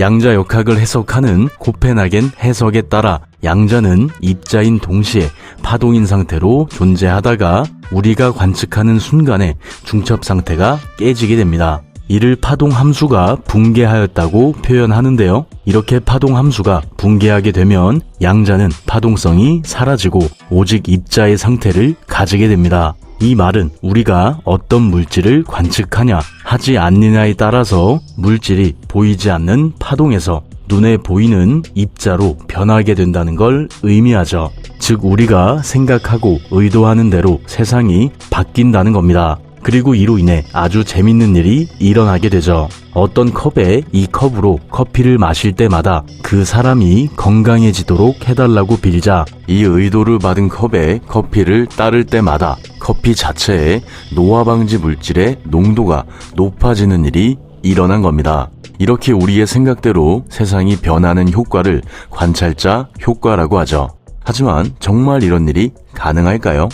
양자역학을 해석하는 코펜하겐 해석에 따라 양자는 입자인 동시에 파동인 상태로 존재하다가 우리가 관측하는 순간에 중첩 상태가 깨지게 됩니다. 이를 파동 함수가 붕괴하였다고 표현하는데요. 이렇게 파동 함수가 붕괴하게 되면 양자는 파동성이 사라지고 오직 입자의 상태를 가지게 됩니다. 이 말은 우리가 어떤 물질을 관측하냐 하지 않느냐에 따라서 물질이 보이지 않는 파동에서 눈에 보이는 입자로 변하게 된다는 걸 의미하죠. 즉 우리가 생각하고 의도하는 대로 세상이 바뀐다는 겁니다. 그리고 이로 인해 아주 재밌는 일이 일어나게 되죠. 어떤 컵에 이 컵으로 커피를 마실 때마다 그 사람이 건강해지도록 해달라고 빌자 이 의도를 받은 컵에 커피를 따를 때마다 커피 자체의 노화 방지 물질의 농도가 높아지는 일이 일어난 겁니다. 이렇게 우리의 생각대로 세상이 변하는 효과를 관찰자 효과라고 하죠. 하지만 정말 이런 일이 가능할까요?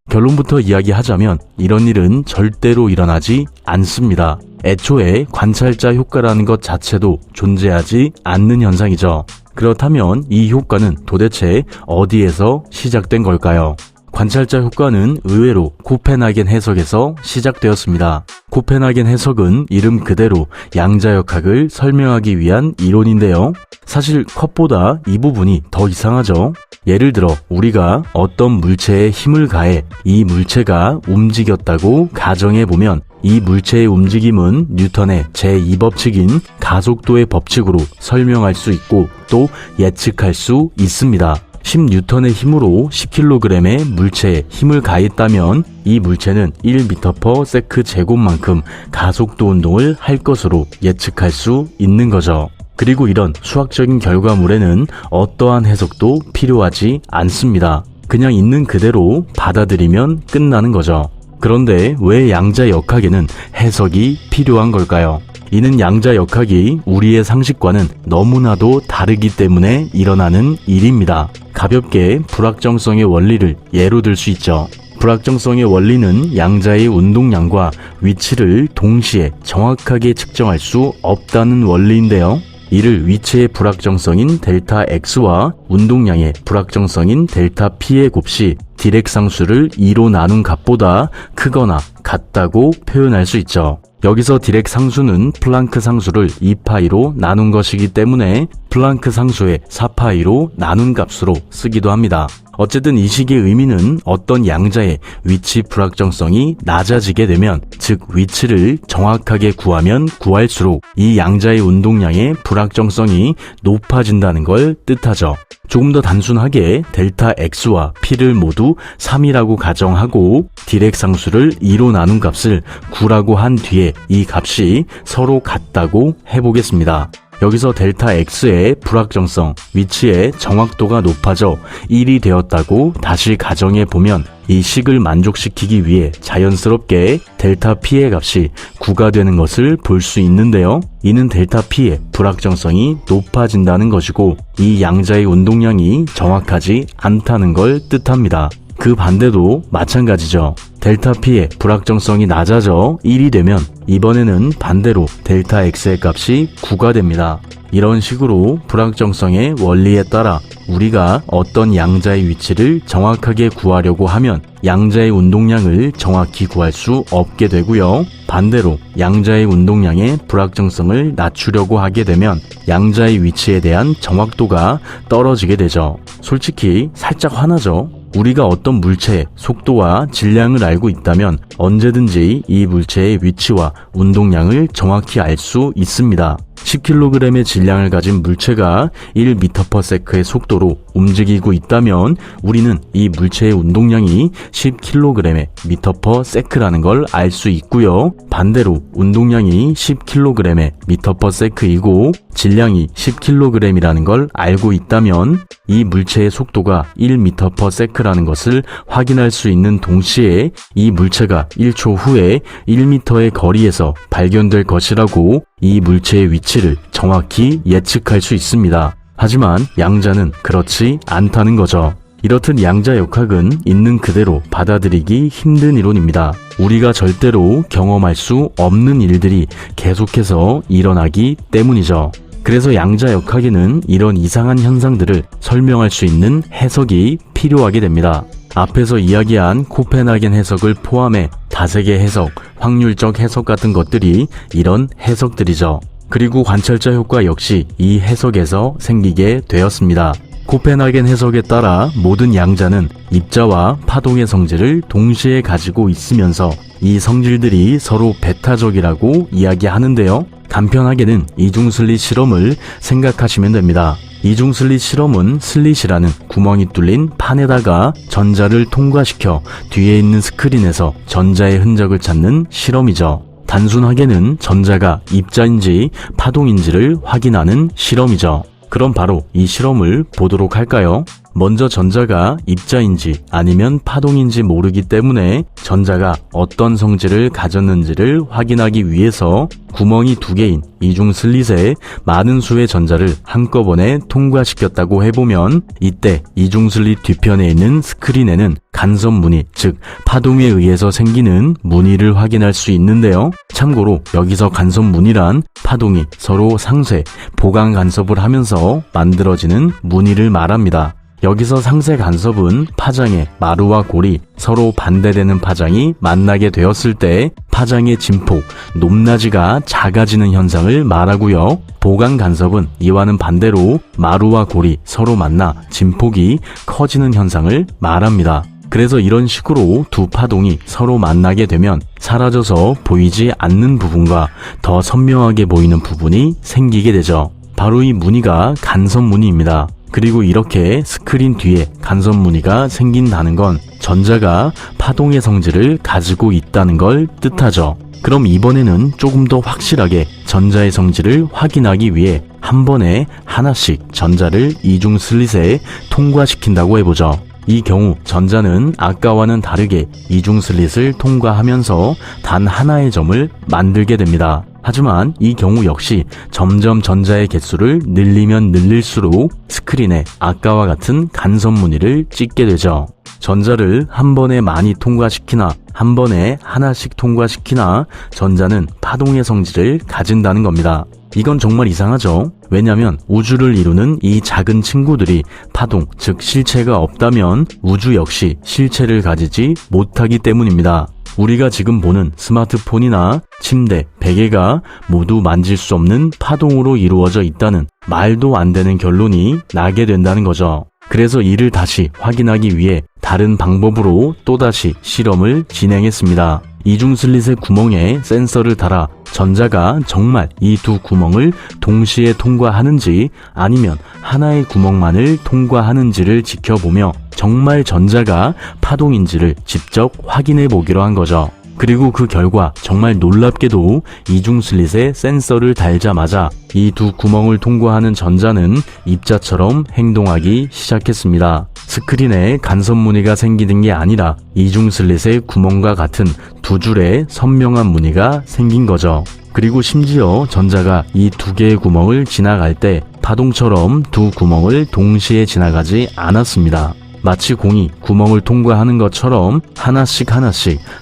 결론부터 이야기하자면 이런 일은 절대로 일어나지 않습니다. 애초에 관찰자 효과라는 것 자체도 존재하지 않는 현상이죠. 그렇다면 이 효과는 도대체 어디에서 시작된 걸까요? 관찰자 효과는 의외로 코펜하겐 해석에서 시작되었습니다. 코펜하겐 해석은 이름 그대로 양자역학을 설명하기 위한 이론인데요. 사실 컵보다 이 부분이 더 이상하죠. 예를 들어 우리가 어떤 물체에 힘을 가해 이 물체가 움직였다고 가정해보면 이 물체의 움직임은 뉴턴의 제2법칙인 가속도의 법칙으로 설명할 수 있고 또 예측할 수 있습니다. 10뉴턴의 힘으로 10kg의 물체에 힘을 가했다면 이 물체는 1m/s 제곱만큼 가속도 운동을 할 것으로 예측할 수 있는 거죠. 그리고 이런 수학적인 결과물에는 어떠한 해석도 필요하지 않습니다. 그냥 있는 그대로 받아들이면 끝나는 거죠. 그런데 왜 양자역학에는 해석이 필요한 걸까요? 이는 양자역학이 우리의 상식과는 너무나도 다르기 때문에 일어나는 일입니다. 가볍게 불확정성의 원리를 예로 들 수 있죠. 불확정성의 원리는 양자의 운동량과 위치를 동시에 정확하게 측정할 수 없다는 원리인데요. 이를 위치의 불확정성인 델타 X와 운동량의 불확정성인 델타 P의 곱시 디렉 상수를 2로 나눈 값보다 크거나 같다고 표현할 수 있죠. 여기서 디렉 상수는 플랑크 상수를 2파이로 나눈 것이기 때문에 플랑크 상수의 4파이로 나눈 값으로 쓰기도 합니다. 어쨌든 이 식의 의미는 어떤 양자의 위치 불확정성이 낮아지게 되면 즉 위치를 정확하게 구하면 구할수록 이 양자의 운동량의 불확정성이 높아진다는 걸 뜻하죠. 조금 더 단순하게 델타 X와 P를 모두 3이라고 가정하고 디렉 상수를 2로 나눈 값을 9라고 한 뒤에 이 값이 서로 같다고 해보겠습니다. 여기서 델타 X의 불확정성, 위치의 정확도가 높아져 1이 되었다고 다시 가정해보면 이 식을 만족시키기 위해 자연스럽게 델타 P의 값이 9가 되는 것을 볼 수 있는데요. 이는 델타 P의 불확정성이 높아진다는 것이고 이 양자의 운동량이 정확하지 않다는 걸 뜻합니다. 그 반대도 마찬가지죠. 델타 P의 불확정성이 낮아져 1이 되면 이번에는 반대로 델타 X의 값이 9가 됩니다. 이런 식으로 불확정성의 원리에 따라 우리가 어떤 양자의 위치를 정확하게 구하려고 하면 양자의 운동량을 정확히 구할 수 없게 되고요. 반대로 양자의 운동량의 불확정성을 낮추려고 하게 되면 양자의 위치에 대한 정확도가 떨어지게 되죠. 솔직히 살짝 화나죠? 우리가 어떤 물체의 속도와 질량을 알고 있다면 언제든지 이 물체의 위치와 운동량을 정확히 알 수 있습니다. 10kg의 질량을 가진 물체가 1m/s의 속도로 움직이고 있다면 우리는 이 물체의 운동량이 10kg의 m/s라는 걸 알 수 있고요. 반대로 운동량이 10kg의 m/s이고 질량이 10kg이라는 걸 알고 있다면 이 물체의 속도가 1m/s라는 것을 확인할 수 있는 동시에 이 물체가 1초 후에 1m의 거리에서 발견될 것이라고 이 물체의 위치를 정확히 예측할 수 있습니다. 하지만 양자는 그렇지 않다는 거죠. 이렇듯 양자역학은 있는 그대로 받아들이기 힘든 이론입니다. 우리가 절대로 경험할 수 없는 일들이 계속해서 일어나기 때문이죠. 그래서 양자역학에는 이런 이상한 현상들을 설명할 수 있는 해석이 필요하게 됩니다. 앞에서 이야기한 코펜하겐 해석을 포함해 다세계 해석, 확률적 해석 같은 것들이 이런 해석들이죠. 그리고 관찰자 효과 역시 이 해석에서 생기게 되었습니다. 코펜하겐 해석에 따라 모든 양자는 입자와 파동의 성질을 동시에 가지고 있으면서 이 성질들이 서로 배타적이라고 이야기하는데요. 간편하게는 이중슬릿 실험을 생각하시면 됩니다. 이중슬릿 실험은 슬릿이라는 구멍이 뚫린 판에다가 전자를 통과시켜 뒤에 있는 스크린에서 전자의 흔적을 찾는 실험이죠. 단순하게는 전자가 입자인지 파동인지를 확인하는 실험이죠. 그럼 바로 이 실험을 보도록 할까요? 먼저 전자가 입자인지 아니면 파동인지 모르기 때문에 전자가 어떤 성질을 가졌는지를 확인하기 위해서 구멍이 2개인 이중 슬릿에 많은 수의 전자를 한꺼번에 통과시켰다고 해보면 이때 이중 슬릿 뒤편에 있는 스크린에는 간섭 무늬, 즉 파동에 의해서 생기는 무늬를 확인할 수 있는데요. 참고로 여기서 간섭 무늬란 파동이 서로 상쇄, 보강 간섭을 하면서 만들어지는 무늬를 말합니다. 여기서 상쇄 간섭은 파장의 마루와 골이 서로 반대되는 파장이 만나게 되었을 때 파장의 진폭, 높낮이가 작아지는 현상을 말하고요. 보강 간섭은 이와는 반대로 마루와 골이 서로 만나 진폭이 커지는 현상을 말합니다. 그래서 이런 식으로 두 파동이 서로 만나게 되면 사라져서 보이지 않는 부분과 더 선명하게 보이는 부분이 생기게 되죠. 바로 이 무늬가 간섭 무늬입니다. 그리고 이렇게 스크린 뒤에 간섭 무늬가 생긴다는 건 전자가 파동의 성질을 가지고 있다는 걸 뜻하죠. 그럼 이번에는 조금 더 확실하게 전자의 성질을 확인하기 위해 한 번에 하나씩 전자를 이중 슬릿에 통과시킨다고 해보죠. 이 경우 전자는 아까와는 다르게 이중 슬릿을 통과하면서 단 하나의 점을 만들게 됩니다. 하지만 이 경우 역시 점점 전자의 개수를 늘리면 늘릴수록 스크린에 아까와 같은 간섭 무늬를 찍게 되죠. 전자를 한 번에 많이 통과시키나 한 번에 하나씩 통과시키나 전자는 파동의 성질을 가진다는 겁니다. 이건 정말 이상하죠? 왜냐면 우주를 이루는 이 작은 친구들이 파동, 즉 실체가 없다면 우주 역시 실체를 가지지 못하기 때문입니다. 우리가 지금 보는 스마트폰이나 침대, 베개가 모두 만질 수 없는 파동으로 이루어져 있다는 말도 안 되는 결론이 나게 된다는 거죠. 그래서 이를 다시 확인하기 위해 다른 방법으로 또다시 실험을 진행했습니다. 이중 슬릿의 구멍에 센서를 달아 전자가 정말 이 두 구멍을 동시에 통과하는지 아니면 하나의 구멍만을 통과하는지를 지켜보며 정말 전자가 파동인지를 직접 확인해 보기로 한 거죠. 그리고 그 결과 정말 놀랍게도 이중 슬릿에 센서를 달자마자 이 두 구멍을 통과하는 전자는 입자처럼 행동하기 시작했습니다. 스크린에 간섭 무늬가 생기는 게 아니라 이중 슬릿의 구멍과 같은 두 줄의 선명한 무늬가 생긴 거죠. 그리고 심지어 전자가 이 두 개의 구멍을 지나갈 때 파동처럼 두 구멍을 동시에 지나가지 않았습니다. 마치 공이 구멍을 통과하는 것처럼 하나씩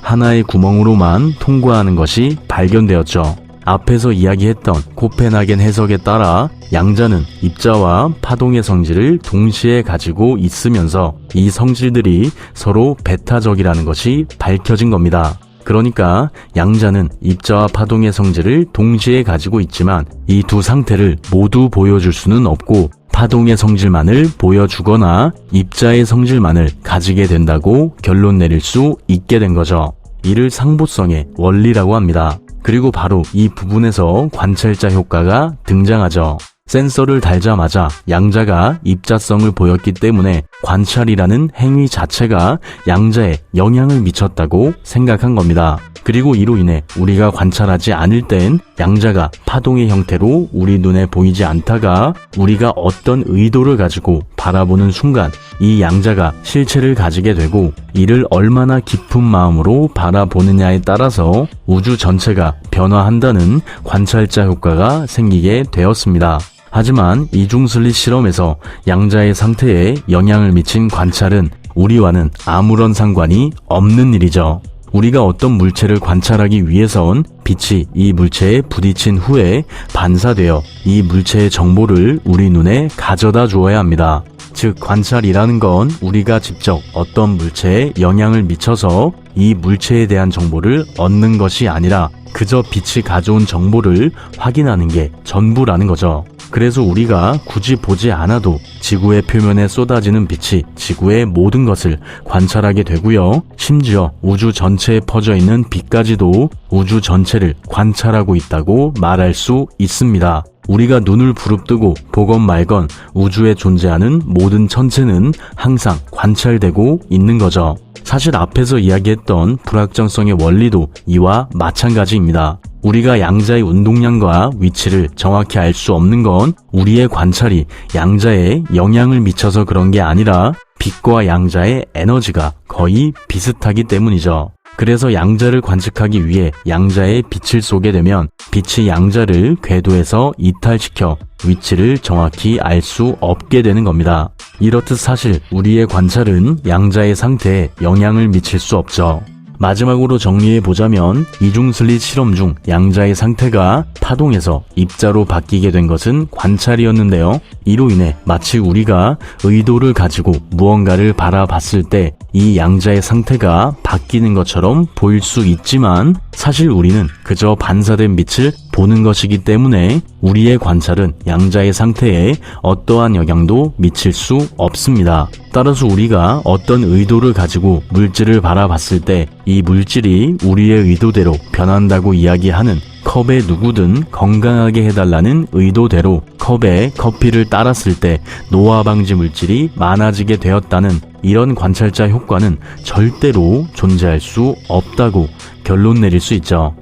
하나의 구멍으로만 통과하는 것이 발견되었죠. 앞에서 이야기했던 코펜하겐 해석에 따라 양자는 입자와 파동의 성질을 동시에 가지고 있으면서 이 성질들이 서로 배타적이라는 것이 밝혀진 겁니다. 그러니까 양자는 입자와 파동의 성질을 동시에 가지고 있지만 이 두 상태를 모두 보여줄 수는 없고 파동의 성질만을 보여주거나 입자의 성질만을 가지게 된다고 결론 내릴 수 있게 된 거죠. 이를 상보성의 원리라고 합니다. 그리고 바로 이 부분에서 관찰자 효과가 등장하죠. 센서를 달자마자 양자가 입자성을 보였기 때문에 관찰이라는 행위 자체가 양자에 영향을 미쳤다고 생각한 겁니다. 그리고 이로 인해 우리가 관찰하지 않을 땐 양자가 파동의 형태로 우리 눈에 보이지 않다가 우리가 어떤 의도를 가지고 바라보는 순간 이 양자가 실체를 가지게 되고 이를 얼마나 깊은 마음으로 바라보느냐에 따라서 우주 전체가 변화한다는 관찰자 효과가 생기게 되었습니다. 하지만 이중슬릿 실험에서 양자의 상태에 영향을 미친 관찰은 우리와는 아무런 상관이 없는 일이죠. 우리가 어떤 물체를 관찰하기 위해선 빛이 이 물체에 부딪힌 후에 반사되어 이 물체의 정보를 우리 눈에 가져다 주어야 합니다. 즉, 관찰이라는 건 우리가 직접 어떤 물체에 영향을 미쳐서 이 물체에 대한 정보를 얻는 것이 아니라 그저 빛이 가져온 정보를 확인하는 게 전부라는 거죠. 그래서 우리가 굳이 보지 않아도 지구의 표면에 쏟아지는 빛이 지구의 모든 것을 관찰하게 되고요. 심지어 우주 전체에 퍼져 있는 빛까지도 우주 전체를 관찰하고 있다고 말할 수 있습니다. 우리가 눈을 부릅뜨고 보건 말건 우주에 존재하는 모든 천체는 항상 관찰되고 있는 거죠. 사실 앞에서 이야기했던 불확정성의 원리도 이와 마찬가지입니다. 우리가 양자의 운동량과 위치를 정확히 알 수 없는 건 우리의 관찰이 양자에 영향을 미쳐서 그런 게 아니라 빛과 양자의 에너지가 거의 비슷하기 때문이죠. 그래서 양자를 관측하기 위해 양자에 빛을 쏘게 되면 빛이 양자를 궤도에서 이탈시켜 위치를 정확히 알 수 없게 되는 겁니다. 이렇듯 사실 우리의 관찰은 양자의 상태에 영향을 미칠 수 없죠. 마지막으로 정리해보자면 이중슬릿 실험 중 양자의 상태가 파동에서 입자로 바뀌게 된 것은 관찰이었는데요. 이로 인해 마치 우리가 의도를 가지고 무언가를 바라봤을 때 이 양자의 상태가 바뀌는 것처럼 보일 수 있지만 사실 우리는 그저 반사된 빛을 보는 것이기 때문에 우리의 관찰은 양자의 상태에 어떠한 영향도 미칠 수 없습니다. 따라서 우리가 어떤 의도를 가지고 물질을 바라봤을 때 이 물질이 우리의 의도대로 변한다고 이야기하는 컵에 누구든 건강하게 해달라는 의도대로 컵에 커피를 따랐을 때 노화 방지 물질이 많아지게 되었다는 이런 관찰자 효과는 절대로 존재할 수 없다고 결론 내릴 수 있죠.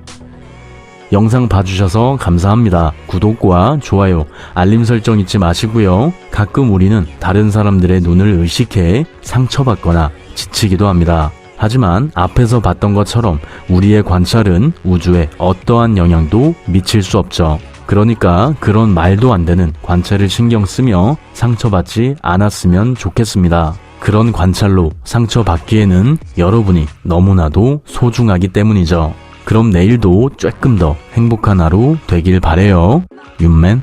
영상 봐주셔서 감사합니다. 구독과 좋아요, 알림 설정 잊지 마시고요. 가끔 우리는 다른 사람들의 눈을 의식해 상처받거나 지치기도 합니다. 하지만 앞에서 봤던 것처럼 우리의 관찰은 우주에 어떠한 영향도 미칠 수 없죠. 그러니까 그런 말도 안 되는 관찰을 신경 쓰며 상처받지 않았으면 좋겠습니다. 그런 관찰로 상처받기에는 여러분이 너무나도 소중하기 때문이죠. 그럼 내일도 조금 더 행복한 하루 되길 바래요. 윤맨.